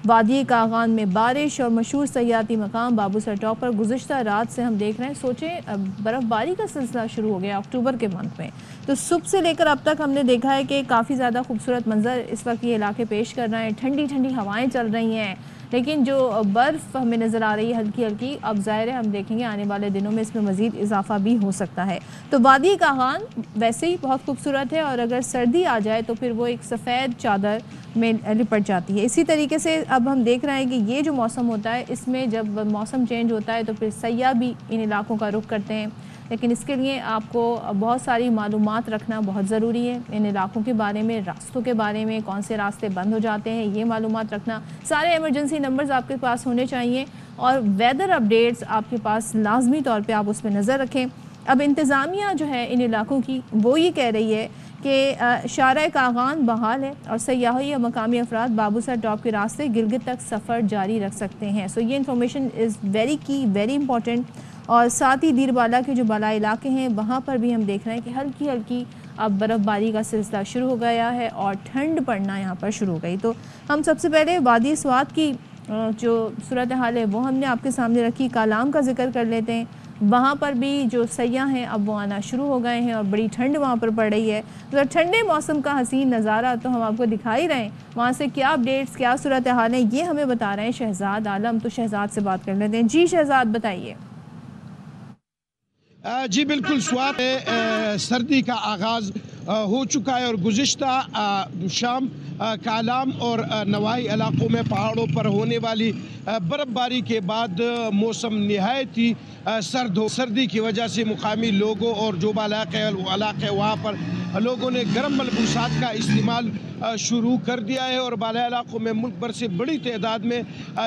وادی کاغان میں بارش اور مشہور سیاحتی مقام بابو سر ٹاپ پر گزشتہ رات سے ہم دیکھ رہے ہیں، سوچیں برف باری کا سلسلہ شروع ہو گیا اکتوبر کے منتھ میں، تو صبح سے لے کر اب تک ہم نے دیکھا ہے کہ کافی زیادہ خوبصورت منظر اس وقت یہ علاقے پیش کر رہے ہیں، ٹھنڈی ٹھنڈی ہوائیں چل رہی ہیں، لیکن جو برف ہمیں نظر آ رہی ہے ہلکی ہلکی، اب ظاہر ہے ہم دیکھیں گے آنے والے دنوں میں اس میں مزید اضافہ بھی ہو سکتا ہے۔ تو وادی کاغان ویسے ہی بہت خوبصورت ہے، اور اگر سردی آ جائے تو پھر وہ ایک سفید چادر میں لپٹ جاتی ہے۔ اسی طریقے سے اب ہم دیکھ رہے ہیں کہ یہ جو موسم ہوتا ہے، اس میں جب موسم چینج ہوتا ہے تو پھر سیاح بھی ان علاقوں کا رخ کرتے ہیں، لیکن اس کے لیے آپ کو بہت ساری معلومات رکھنا بہت ضروری ہے، ان علاقوں کے بارے میں، راستوں کے بارے میں، کون سے راستے بند ہو جاتے ہیں یہ معلومات رکھنا، سارے ایمرجنسی نمبرز آپ کے پاس ہونے چاہیے، اور ویدر اپڈیٹس آپ کے پاس لازمی طور پہ آپ اس پہ نظر رکھیں۔ اب انتظامیہ جو ہے ان علاقوں کی وہ یہ کہہ رہی ہے کہ شارع کاغان بحال ہے، اور سیاحی یا مقامی افراد بابو سر ٹاپ کے راستے گلگت تک سفر جاری رکھ سکتے ہیں۔ سو یہ انفارمیشن از ویری کی، ویری امپورٹنٹ، اور ساتھ ہی دیر بالا کے جو بالا علاقے ہیں وہاں پر بھی ہم دیکھ رہے ہیں کہ ہلکی ہلکی اب برف باری کا سلسلہ شروع ہو گیا ہے اور ٹھنڈ پڑنا یہاں پر شروع ہو گئی۔ تو ہم سب سے پہلے وادی سوات کی جو صورتحال ہے وہ ہم نے آپ کے سامنے رکھی، کالام کا ذکر کر لیتے ہیں، وہاں پر بھی جو سیاح ہیں اب وہ آنا شروع ہو گئے ہیں اور بڑی ٹھنڈ وہاں پر پڑ رہی ہے، تو ٹھنڈے موسم کا حسین نظارہ تو ہم آپ کو دکھا ہی رہے ہیں، وہاں سے کیا اپڈیٹس، کیا صورتحال ہیں یہ ہمیں بتا رہے ہیں شہزاد عالم۔ تو شہزاد سے بات کر لیتے ہیں۔ جی شہزاد بتائیے۔ جی بالکل، سوات میں سردی کا آغاز ہو چکا ہے، اور گزشتہ شام کالام اور نواحی علاقوں میں پہاڑوں پر ہونے والی برف باری کے بعد موسم نہایت ہی سرد ہو، سردی کی وجہ سے مقامی لوگوں اور جو علاقے وہاں پر لوگوں نے گرم ملبوسات کا استعمال شروع کر دیا ہے، اور بالا علاقوں میں ملک بھر سے بڑی تعداد میں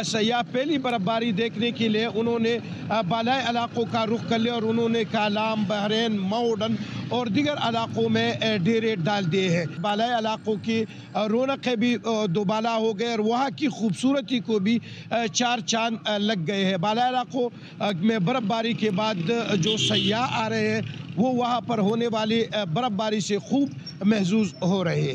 سیاح پہلی برف باری دیکھنے کے لیے انہوں نے بالا علاقوں کا رخ کر لیا، اور انہوں نے کالام، بحرین، ماؤڈن اور دیگر علاقوں میں ڈیرے ڈال دیے ہیں۔ بالا علاقوں کی رونقیں بھی دوبالا ہو گئے، اور وہاں کی خوبصورتی کو بھی چار چاند لگ گئے ہیں۔ بالا علاقوں میں برف باری کے بعد جو سیاح آ رہے ہیں وہ وہاں پر ہونے والی برف باری سے خوب محظوظ ہو رہے ہیں۔